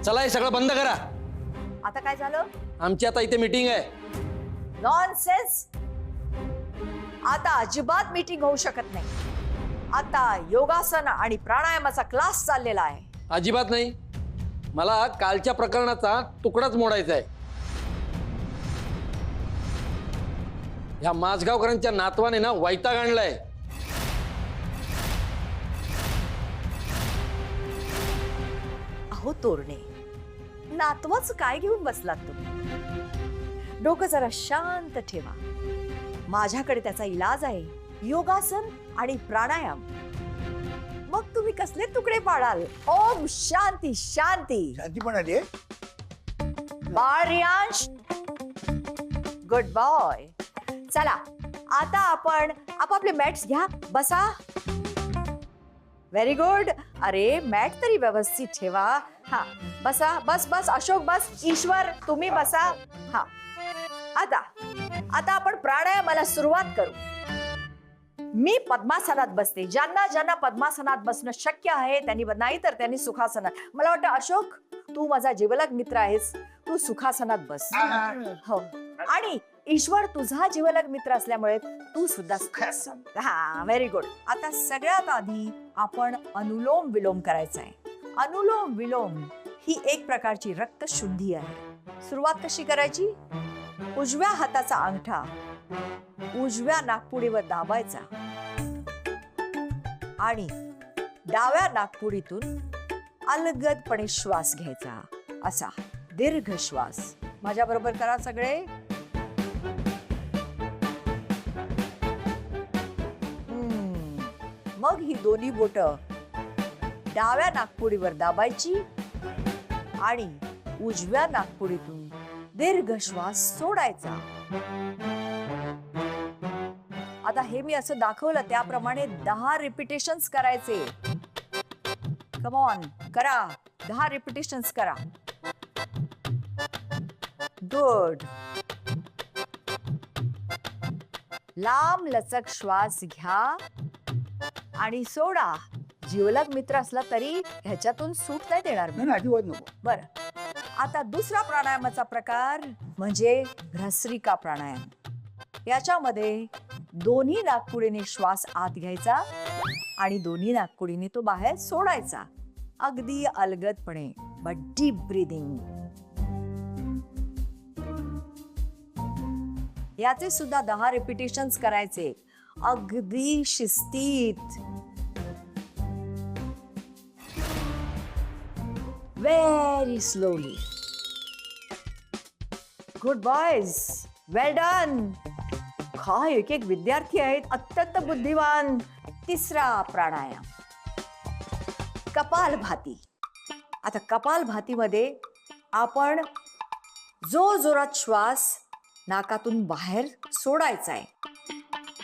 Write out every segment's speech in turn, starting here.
चला हे सगळं बंद करा. आता काय झालं? आमची आता इथे मीटिंग आहे. नॉनसेन्स. आता अजिबात मीटिंग होऊ शकत नाही. आता योगासन आणि प्राणायामाचा क्लास चाललेला आहे. अजिबात नाही. मला कालच्या प्रकरणाचा तुकडाच मोडायचा आहे. ह्या माझगावकरांच्या नातवाने ना वैताग आणलाय. अहो तोरणे, नातवाच काय घेऊन बसलात तुम्ही? डोकं जरा शांत ठेवा. माझ्याकडे त्याचा इलाज आहे, योगासन आणि प्राणायाम. मग तुम्ही कसले तुकडे पाडाल? ओम शांती शांती. शांती पण आली आहे. बाळ्यांश, गुड बॉय. चला आता आपण आपापले मॅट्स घ्या, बसा. Very good. अरे मॅट तरी व्यवस्थित ठेवा. हा बसा, बस बस अशोक बस. ईश्वर तुम्ही बसा. हा आता आता आपण प्राणायामाला सुरुवात करू. मी पद्मासनात बसते. ज्यांना ज्यांना पद्मासनात बसणं शक्य आहे त्यांनी, नाही तर त्यांनी सुखासनात. मला वाटतं अशोक तू माझा जिवलग मित्र आहेस, तू सुखासनात बस. हो. आणि ईश्वर तुझा जिवलग मित्र असल्यामुळे तू सुद्धा सुखासन. हा व्हेरी गुड. आता सगळ्यात आधी आपण अनुलोम विलोम करायचा आहे. अनुलोम विलोम ही एक प्रकारची रक्तशुद्धी आहे. सुरुवात कशी करायची? उजव्या हाताचा अंगठा उजव्या नाकपुडीवर दाबायचा आणि डाव्या नाकपुडीतून अलगदपणे श्वास घ्यायचा. असा दीर्घ श्वास. माझ्या बरोबर करा सगळे. मग ही दोन्ही बोट डाव्या नाकपुडीवर दाबायची आणि उजव्या नाकपुडीतून दीर्घ श्वास सोडायचा. आता हे मी असं दाखवलं त्याप्रमाणे 10 रिपिटेशन्स करायचे. कम ऑन करा. 10 रिपिटेशन्स करा. गुड. लांब लचक श्वास घ्या आणि सोडा. जिवलग मित्र असला तरी ह्याच्यातून सूट नाही देणार. नाही अजिबात नको. बरं. आता दुसरा प्राणायामाचा प्रकार म्हणजे भ्रसरिका प्राणायाम. याच्यामध्ये दोन्ही नाकपुडीने श्वास आत घ्यायचा आणि दोन्ही नाकपुडीने तो बाहेर सोडायचा. अगदी अलगदपणे, बट डीप ब्रीदिंग. याचे सुद्धा 10 रिपिटेशन्स करायचे. अगदी शिस्तीत. Very slowly. Good boys, well done. काय एक एक विद्यार्थी आहेत, अत्यंत बुद्धिवान. तिसरा प्राणायाम कपालभाती. आता कपालभातीमध्ये आपण जोरात श्वास नाकातून बाहेर सोडायचा आहे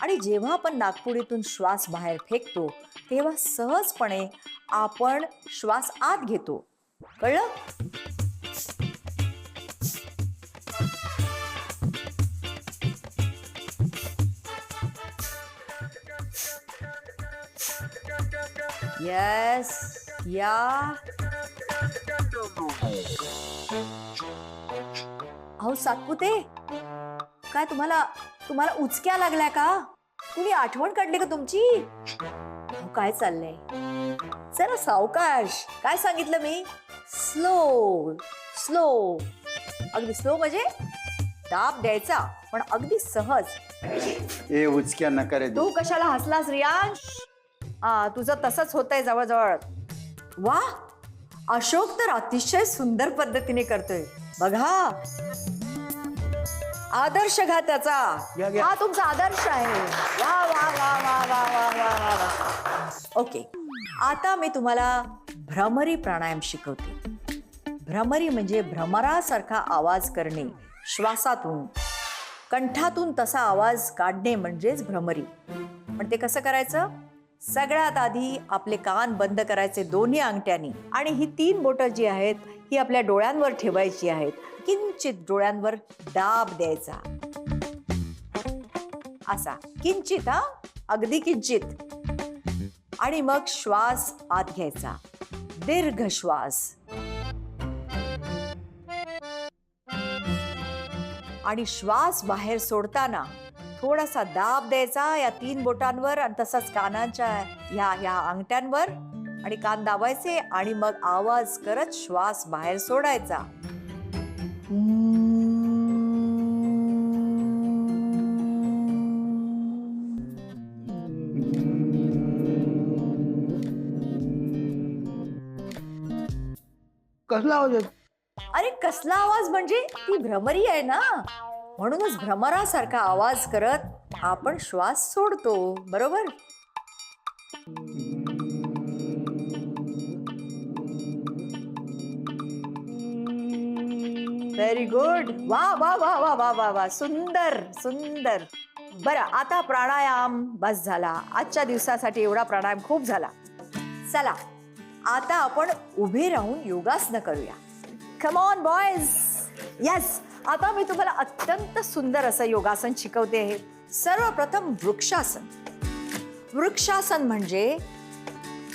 आणि जेव्हा आपण नाकपुडीतून श्वास बाहेर फेकतो तेव्हा सहजपणे आपण श्वास आत घेतो. कळलं? येस. या अहो सातपुते, काय तुम्हाला उचक्या लागल्या का? कुणी आठवण काढली का तुमची? काय चाललंय? जरा सावकाश. काय सांगितलं मी? Slow slow. अगदी स्लो म्हणजे दाब द्यायचा पण अगदी सहज. ए उचक्या नका रे. तू कशाला हसलास रियांश? तुझं तसंच होतंय जवळजवळ. वा, अशोक तर अतिशय सुंदर पद्धतीने करतोय बघा. आदर्श घ्या त्याचा. हा तुमचा आदर्श आहे. वा वा वा वा वा वा वा वा वा. ओके, आता मी तुम्हाला भ्रमरी प्राणायाम शिकवते. भ्रमरी म्हणजे भ्रमरासारखा आवाज करणे श्वासातून. कंठातून तसा आवाज काढणे म्हणजेच भ्रमरी. पण ते कसं करायचं? सगळ्यात आधी आपले कान बंद करायचे दोन्ही अंगठ्यांनी आणि ही 3 बोटं जी आहेत ही आपल्या डोळ्यांवर ठेवायची आहेत. किंचित डोळ्यांवर दाब द्यायचा. असा किंचित, हा अगदी किंचित. आणि मग श्वास आत घ्यायचा. दीर्घ श्वास. आणि श्वास बाहेर सोडताना थोडासा दाब द्यायचा या 3 बोटांवर आणि तसाच कानांच्या ह्या अंगठ्यांवर आणि कान दाबायचे आणि मग आवाज करत श्वास बाहेर सोडायचा. कसला आवाज येतो? अरे कसला आवाज म्हणजे ती भ्रमरी आहे ना, म्हणूनच भ्रमरासारखा आवाज करत आपण श्वास सोडतो, बरोबर? Very good. वा वा वा वा वा वा वा, सुंदर सुंदर. बरं, आता प्राणायाम बस झाला. आजच्या दिवसासाठी एवढा प्राणायाम खूप झाला. चला आता आपण उभे राहून योगासनं करूया. Come on boys. येस, आता मी तुम्हाला अत्यंत सुंदर असं योगासन शिकवते आहे. सर्वप्रथम वृक्षासन. वृक्षासन म्हणजे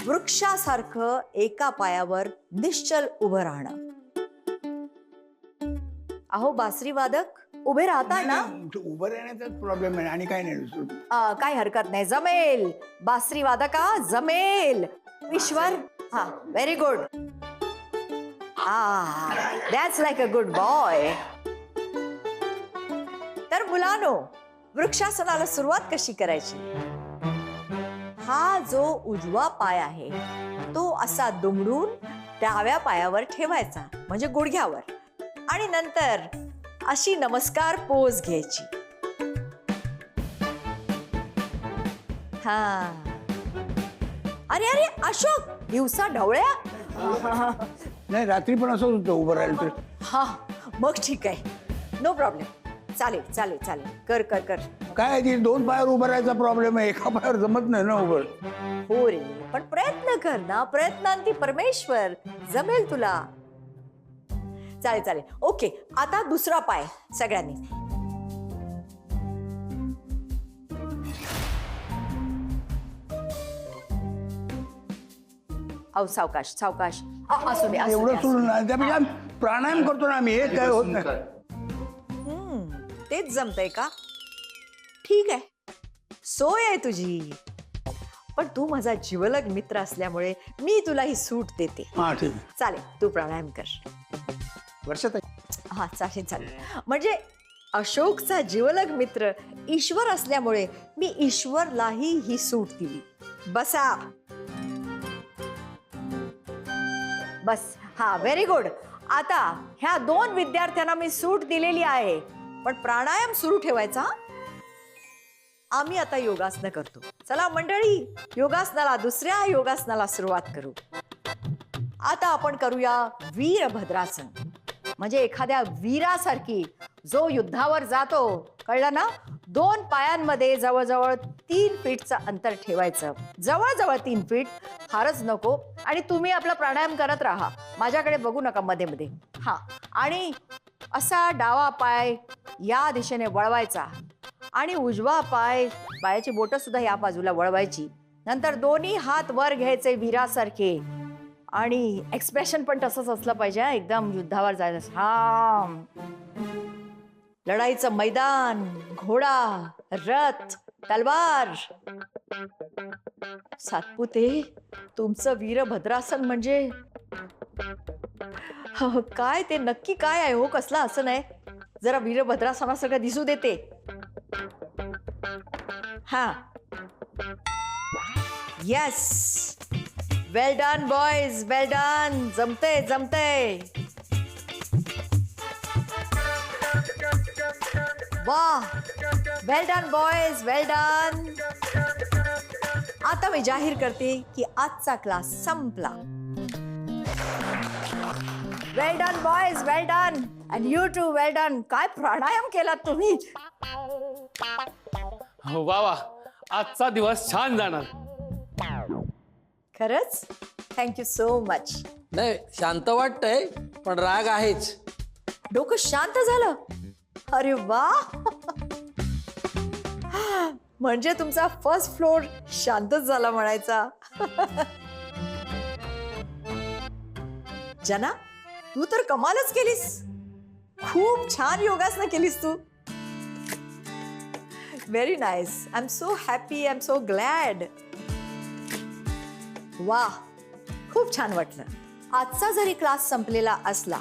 वृक्षासारखं एका पायावर निश्चल उभं राहणं. अहो बासरी वादक, उभे राहता ना? उभं राहण्याचाच प्रॉब्लेम आहे आणि काय नाही. काय हरकत नाही, जमेल. बासरी वादका जमेल. ईश्वर, हा, very good. That's like a good boy. तर मुलांनो, वृक्षासनाला सुरुवात कशी करायची? हा जो उजवा पाय आहे तो असा दुमडून डाव्या पायावर ठेवायचा, म्हणजे गुडघ्यावर, आणि नंतर अशी नमस्कार पोज घ्यायची. हा. अरे अरे अशोक, दिवसा ढवळ्या. नाही, रात्री पण असंच होतं उभं राहिलं तर. हा, मग ठीक आहे, नो प्रॉब्लेम. चालेल चालेल चालेल, कर कर कर. काय ती 2 पायावर उभं राहायचा प्रॉब्लेम आहे, एका पायावर जमत नाही ना उभं. हो रे, पण प्रयत्न कर ना, प्रयत्नांती परमेश्वर. जमेल तुला. चालेल चालेल, ओके. आता दुसरा पाय सगळ्यांनी. अहो सावकाश सावकाश. असू दे, असू एवढं दे, असू सोडून दे. नाही, त्यापेक्षा आम्ही प्राणायाम करतो ना आम्ही, हे काय होत नाही. तेच जमतंय का? ठीक आहे, सोय आहे तुझी. पण तू माझा जिवलग मित्र असल्यामुळे मी तुला ही सूट देते. हा ठीक आहे. चालेल, तू प्राणायाम कर. वर्षात हा चालेल चालेल. म्हणजे अशोकचा जिवलग मित्र ईश्वर असल्यामुळे मी ईश्वरलाही ही सूट दिली. बसा. बस. हा, व्हेरी गुड. आता ह्या 2 विद्यार्थ्यांना मी सूट दिलेली आहे, पण प्राणायाम सुरू ठेवायचा. आम्ही आता योगासनं करतो. चला मंडळी, योगासनाला, दुसऱ्या योगासनाला सुरुवात करू. आता आपण करूया वीरभद्रासन. म्हणजे एखाद्या वीरासारखी जो युद्धावर जातो, कळलं ना? 2 पायांमध्ये जवळजवळ 3 फीटचं अंतर ठेवायचं. जवळजवळ 3 फीट, फारच नको. आणि तुम्ही आपला प्राणायाम करत राहा, माझ्याकडे बघू नका मध्ये मध्ये. हा, आणि असा डावा पाय या दिशेने वळवायचा आणि उजवा पाय, पायाची बोटं सुद्धा या बाजूला वळवायची. नंतर दोन्ही हात वर घ्यायचे वीरासारखे, आणि एक्सप्रेशन पण तसंच असलं पाहिजे. एकदम युद्धावर जायचं. हा, लढाईचं मैदान, घोडा, रथ, तलवार. सातपुते, तुमचं वीरभद्रासन म्हणजे काय, ते नक्की काय आहे हो? कसला आसन आहे? जरा वीरभद्रासनासारखं दिसू देते. हा, yes, well done boys, well done. जमतंय जमतंय. वाह, well done boys, well done. आता मी जाहीर करते की आजचा क्लास संपला. Well done boys, well done. And you too, well done. काय प्राणायाम केलात तुम्ही. वा वा, आजचा दिवस छान जाणार. खरंच, थँक्यू सो मच. नाही, शांत वाटतंय पण राग आहेच. डोकं शांत झालं. अरे वा. म्हणजे तुमचा फर्स्ट फ्लोर शांतच झाला म्हणायचा. जना, तू तर कमालच केलीस. खूप छान योगासनं केलीस तू. Very nice. I am so happy. I am so glad. वा, खूप छान वाटलं. आजचा जरी क्लास संपलेला असला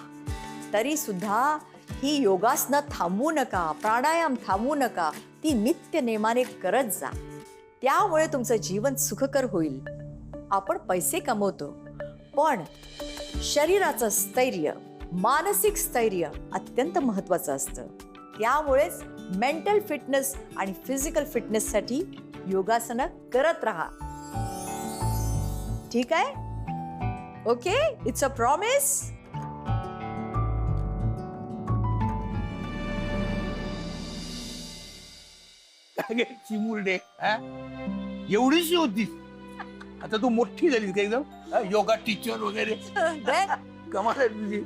तरी सुद्धा ही योगासनं थांबवू नका, प्राणायाम थांबवू नका. ती नित्य नेमाने करत जा. त्यामुळे तुमचं जीवन सुखकर होईल. आपण पैसे कमवतो, पण शरीराचं स्थैर्य, मानसिक स्थैर्य अत्यंत महत्वाचं असतं. त्यामुळेच मेंटल फिटनेस आणि फिजिकल फिटनेससाठी योगासनं करत राहा. ठीक आहे? Okay, it's a promise. काय गे चिमुरडे, हा? एवढीशी होतीस, आता तू मोठी झालीस का एकदम, हा? योगा टीचर वगैरे. कमाल आहे तुझी.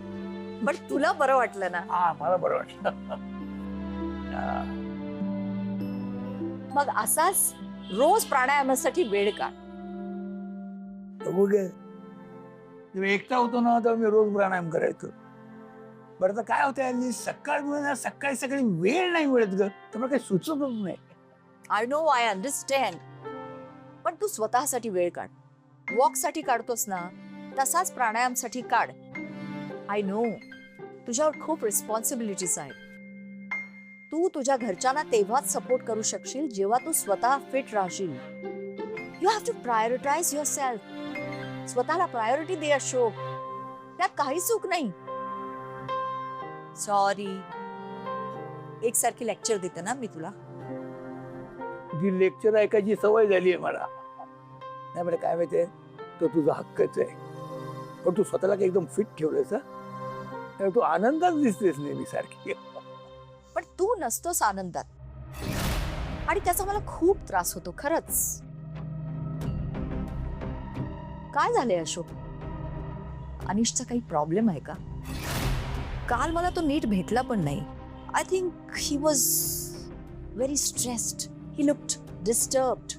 पण तुला बरं वाटलं ना? हा, मला बरं वाटलं. हा. मग असाच रोज प्राणायामासाठी वेळ काढ. बघू गे, जेव्हा एकटा होतो ना तेव्हा मी रोज प्राणायाम करायचो. बरं तर काय होतं यांनी सकाळी सकाळी वेळ नाही मिळत ग, त्यामुळे काही सुचतच नाही. I know, I understand. पण तू स्वतःसाठी वेळ काढ. वॉकसाठी काढतोस ना, तसाच प्राणायामसाठी काढ. आय नो, तुझ्यावर खूप रिस्पॉन्सिबिलिटीज आहेत. तू तुझ्या घरच्यांना तेव्हाच सपोर्ट करू शकशील जेव्हा तू स्वतः फिट राहशील. You have to prioritise yourself. स्वतःला प्रायोरिटी दे अशोक. त्यात काही चूक नाही. सॉरी, एकसारखी लेक्चर देते ना मी तुला. जी लेक्चर ऐकायची सवय झाली आहे मला. नाही म्हणजे काय माहितीये, तो तुझा हक्कच आहे, पण तू स्वतःला काही एकदम फिट ठेवलंस हा? त्यामुळे तू आनंदात दिसतेस नेहमी सारखी. पण तू नसतोस आनंदात, आणि त्याचा मला खूप त्रास होतो खरंच. काय झालंय अशोक? अनिशचा काही प्रॉब्लेम आहे का? काल मला तो नीट भेटला पण नाही. I think he was very stressed. He looked disturbed.